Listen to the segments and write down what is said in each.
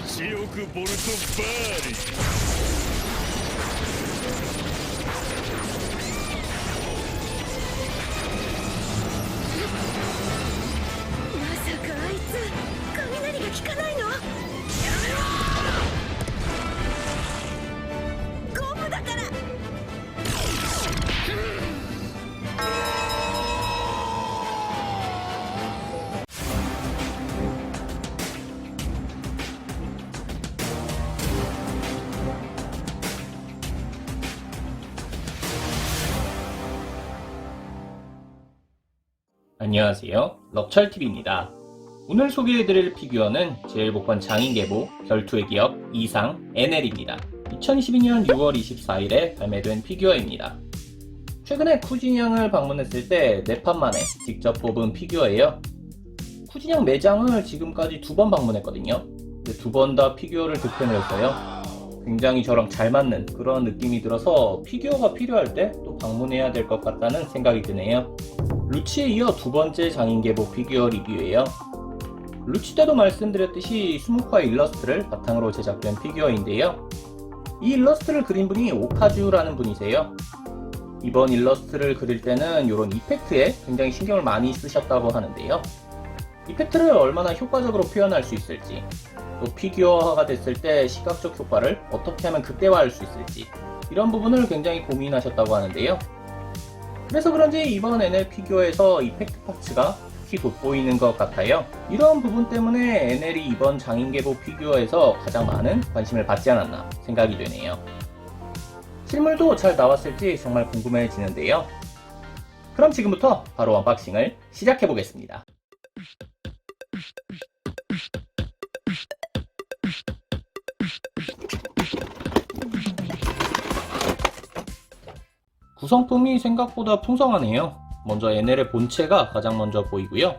強くボルトバーリまさかあいつ雷が効かないの？やめろ！ゴムだから。안녕하세요, 럭철TV입니다. 오늘 소개해드릴 피규어는 제1복권 장인계보 결투의 기업 이상 NL입니다. 2022년 6월 24일에 발매된 피규어입니다. 최근에 쿠진양을 방문했을 때 4판 만에 직접 뽑은 피규어예요. 쿠진양 매장을 지금까지 2번 방문했거든요. 2번 다 피규어를 득템을 했어요. 굉장히 저랑 잘 맞는 그런 느낌이 들어서 피규어가 필요할 때 또 방문해야 될 것 같다는 생각이 드네요. 루치에 이어 2번째 장인계보 피규어 리뷰예요. 루치 때도 말씀드렸듯이 수묵화의 일러스트를 바탕으로 제작된 피규어인데요. 이 일러스트를 그린 분이 오카주라는 분이세요. 이번 일러스트를 그릴 때는 이런 이펙트에 굉장히 신경을 많이 쓰셨다고 하는데요. 이펙트를 얼마나 효과적으로 표현할 수 있을지, 또 피규어화가 됐을 때 시각적 효과를 어떻게 하면 극대화할 수 있을지, 이런 부분을 굉장히 고민하셨다고 하는데요. 그래서 그런지 이번 NL 피규어에서 이펙트 파츠가 특히 돋보이는 것 같아요. 이런 부분 때문에 NL이 이번 장인계보 피규어에서 가장 많은 관심을 받지 않았나 생각이 되네요. 실물도 잘 나왔을지 정말 궁금해지는데요. 그럼 지금부터 바로 언박싱을 시작해보겠습니다. 구성품이 생각보다 풍성하네요. 먼저 NL의 본체가 가장 먼저 보이고요.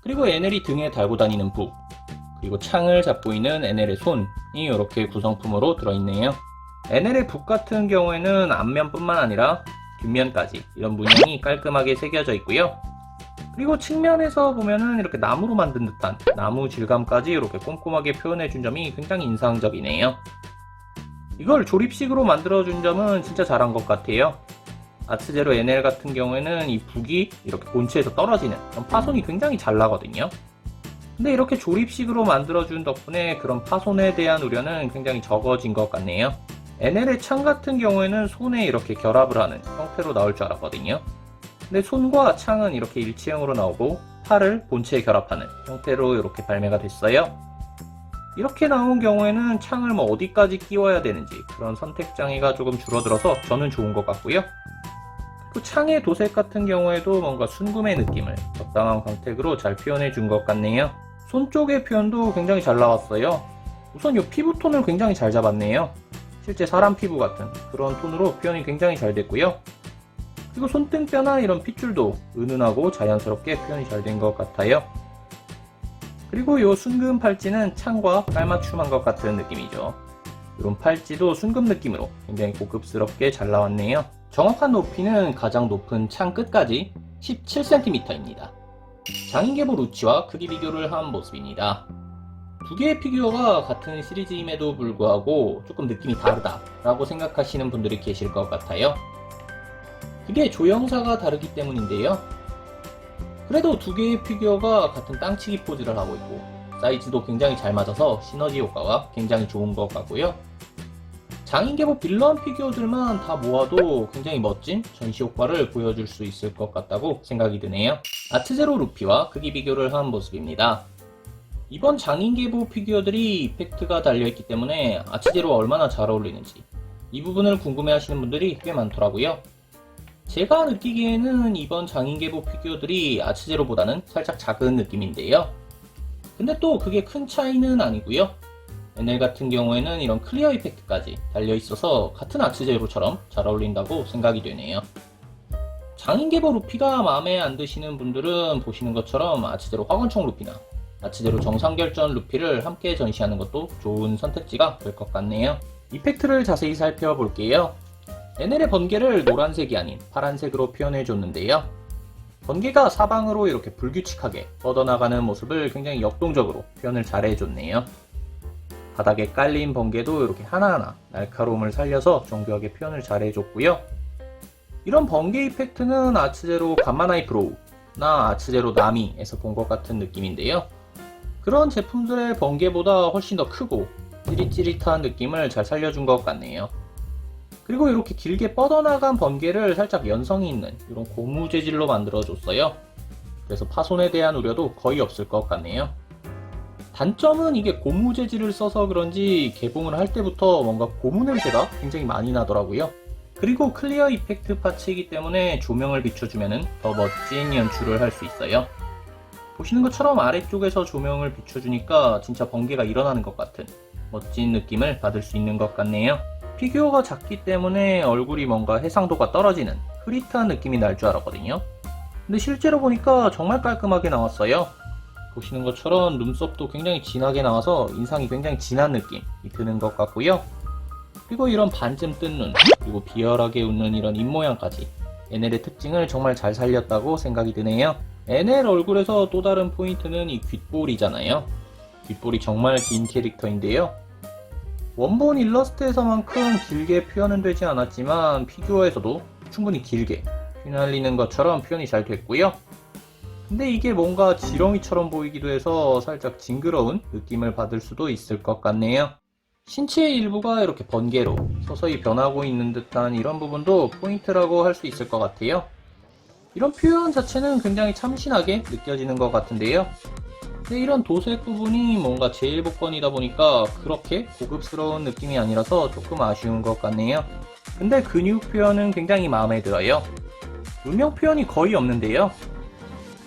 그리고 NL이 등에 달고 다니는 북, 그리고 창을 잡고 있는 NL의 손이 이렇게 구성품으로 들어있네요. NL의 북 같은 경우에는 앞면뿐만 아니라 뒷면까지 이런 문양이 깔끔하게 새겨져 있고요. 그리고 측면에서 보면은 이렇게 나무로 만든 듯한 나무 질감까지 이렇게 꼼꼼하게 표현해준 점이 굉장히 인상적이네요. 이걸 조립식으로 만들어준 점은 진짜 잘한 것 같아요. 아트제로 NL 같은 경우에는 이 북이 이렇게 본체에서 떨어지는 그런 파손이 굉장히 잘 나거든요. 근데 이렇게 조립식으로 만들어준 덕분에 그런 파손에 대한 우려는 굉장히 적어진 것 같네요. NL의 창 같은 경우에는 손에 이렇게 결합을 하는 형태로 나올 줄 알았거든요. 근데 손과 창은 이렇게 일체형으로 나오고 팔을 본체에 결합하는 형태로 이렇게 발매가 됐어요. 이렇게 나온 경우에는 창을 어디까지 끼워야 되는지 그런 선택 장애가 조금 줄어들어서 저는 좋은 것 같고요. 그 창의 도색 같은 경우에도 뭔가 순금의 느낌을 적당한 광택으로 잘 표현해 준 것 같네요. 손 쪽의 표현도 굉장히 잘 나왔어요. 우선 이 피부톤을 굉장히 잘 잡았네요. 실제 사람 피부 같은 그런 톤으로 표현이 굉장히 잘 됐고요. 그리고 손등뼈나 이런 핏줄도 은은하고 자연스럽게 표현이 잘 된 것 같아요. 그리고 이 순금 팔찌는 창과 깔맞춤한 것 같은 느낌이죠. 이런 팔찌도 순금 느낌으로 굉장히 고급스럽게 잘 나왔네요. 정확한 높이는 가장 높은 창 끝까지 17cm입니다. 장인계보 루치와 크기 비교를 한 모습입니다. 두 개의 피규어가 같은 시리즈임에도 불구하고 조금 느낌이 다르다라고 생각하시는 분들이 계실 것 같아요. 그게 조형사가 다르기 때문인데요. 그래도 두 개의 피규어가 같은 땅치기 포즈를 하고 있고 사이즈도 굉장히 잘 맞아서 시너지 효과가 굉장히 좋은 것 같고요. 장인계보 빌런 피규어들만 다 모아도 굉장히 멋진 전시 효과를 보여줄 수 있을 것 같다고 생각이 드네요. 아트제로 루피와 크기 비교를 한 모습입니다. 이번 장인계보 피규어들이 이펙트가 달려있기 때문에 아트제로와 얼마나 잘 어울리는지 이 부분을 궁금해하시는 분들이 꽤 많더라고요. 제가 느끼기에는 이번 장인계보 피규어들이 아트제로보다는 살짝 작은 느낌인데요. 근데 또 그게 큰 차이는 아니고요. NL 같은 경우에는 이런 클리어 이펙트까지 달려있어서 같은 아트제로처럼 잘 어울린다고 생각이 되네요. 장인계보 루피가 마음에 안 드시는 분들은 보시는 것처럼 아트제로 화건총 루피나 아트제로 정상결전 루피를 함께 전시하는 것도 좋은 선택지가 될 것 같네요. 이펙트를 자세히 살펴볼게요. NL의 번개를 노란색이 아닌 파란색으로 표현해줬는데요. 번개가 사방으로 이렇게 불규칙하게 뻗어나가는 모습을 굉장히 역동적으로 표현을 잘 해줬네요. 바닥에 깔린 번개도 이렇게 하나하나 날카로움을 살려서 정교하게 표현을 잘 해줬고요. 이런 번개 이펙트는 아츠제로 감마나이 프로우나 아츠제로 나미에서 본 것 같은 느낌인데요. 그런 제품들의 번개보다 훨씬 더 크고 찌릿찌릿한 느낌을 잘 살려준 것 같네요. 그리고 이렇게 길게 뻗어나간 번개를 살짝 연성이 있는 이런 고무 재질로 만들어줬어요. 그래서 파손에 대한 우려도 거의 없을 것 같네요. 단점은 이게 고무 재질을 써서 그런지 개봉을 할 때부터 뭔가 고무 냄새가 굉장히 많이 나더라고요. 그리고 클리어 이펙트 파츠이기 때문에 조명을 비춰주면 더 멋진 연출을 할 수 있어요. 보시는 것처럼 아래쪽에서 조명을 비춰주니까 진짜 번개가 일어나는 것 같은 멋진 느낌을 받을 수 있는 것 같네요. 피규어가 작기 때문에 얼굴이 뭔가 해상도가 떨어지는 흐릿한 느낌이 날 줄 알았거든요. 근데 실제로 보니까 정말 깔끔하게 나왔어요. 보시는 것처럼 눈썹도 굉장히 진하게 나와서 인상이 굉장히 진한 느낌이 드는 것 같고요. 그리고 이런 반쯤 뜬 눈, 그리고 비열하게 웃는 이런 입모양까지 에넬의 특징을 정말 잘 살렸다고 생각이 드네요. 에넬 얼굴에서 또 다른 포인트는 이 귓볼이잖아요. 귓볼이 정말 긴 캐릭터인데요. 원본 일러스트에서만큼 길게 표현은 되지 않았지만 피규어에서도 충분히 길게 휘날리는 것처럼 표현이 잘 됐고요. 근데 이게 뭔가 지렁이처럼 보이기도 해서 살짝 징그러운 느낌을 받을 수도 있을 것 같네요. 신체의 일부가 이렇게 번개로 서서히 변하고 있는 듯한 이런 부분도 포인트라고 할 수 있을 것 같아요. 이런 표현 자체는 굉장히 참신하게 느껴지는 것 같은데요. 근데 이런 도색 부분이 뭔가 제일 복권이다 보니까 그렇게 고급스러운 느낌이 아니라서 조금 아쉬운 것 같네요. 근데 근육 표현은 굉장히 마음에 들어요. 음영 표현이 거의 없는데요.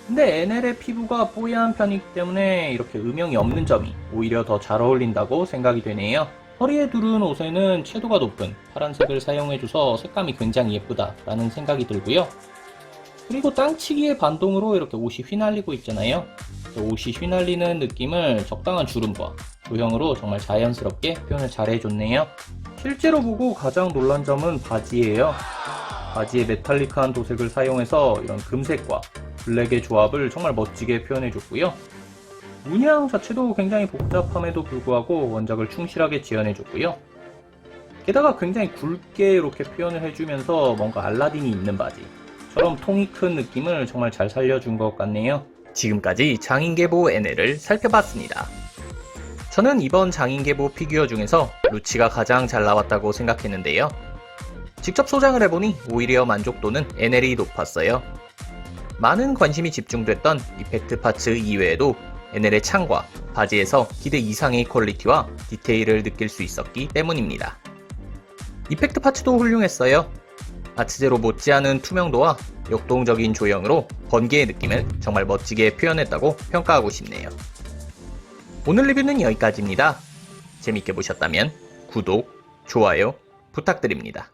근데 에넬의 피부가 뽀얀 편이기 때문에 이렇게 음영이 없는 점이 오히려 더 잘 어울린다고 생각이 되네요. 허리에 두른 옷에는 채도가 높은 파란색을 사용해줘서 색감이 굉장히 예쁘다라는 생각이 들고요. 그리고 땅치기의 반동으로 이렇게 옷이 휘날리고 있잖아요. 옷이 휘날리는 느낌을 적당한 주름과 조형으로 정말 자연스럽게 표현을 잘 해줬네요. 실제로 보고 가장 놀란 점은 바지예요. 바지의 메탈릭한 도색을 사용해서 이런 금색과 블랙의 조합을 정말 멋지게 표현해줬고요. 문양 자체도 굉장히 복잡함에도 불구하고 원작을 충실하게 재현해줬고요. 게다가 굉장히 굵게 이렇게 표현을 해주면서 뭔가 알라딘이 입는 바지처럼 통이 큰 느낌을 정말 잘 살려준 것 같네요. 지금까지 장인계보 에넬을 살펴봤습니다. 저는 이번 장인계보 피규어 중에서 루치가 가장 잘 나왔다고 생각했는데요. 직접 소장을 해보니 오히려 만족도는 에넬이 높았어요. 많은 관심이 집중됐던 이펙트 파츠 이외에도 에넬의 창과 바지에서 기대 이상의 퀄리티와 디테일을 느낄 수 있었기 때문입니다. 이펙트 파츠도 훌륭했어요. 아츠제로 못지않은 투명도와 역동적인 조형으로 번개의 느낌을 정말 멋지게 표현했다고 평가하고 싶네요. 오늘 리뷰는 여기까지입니다. 재밌게 보셨다면 구독, 좋아요 부탁드립니다.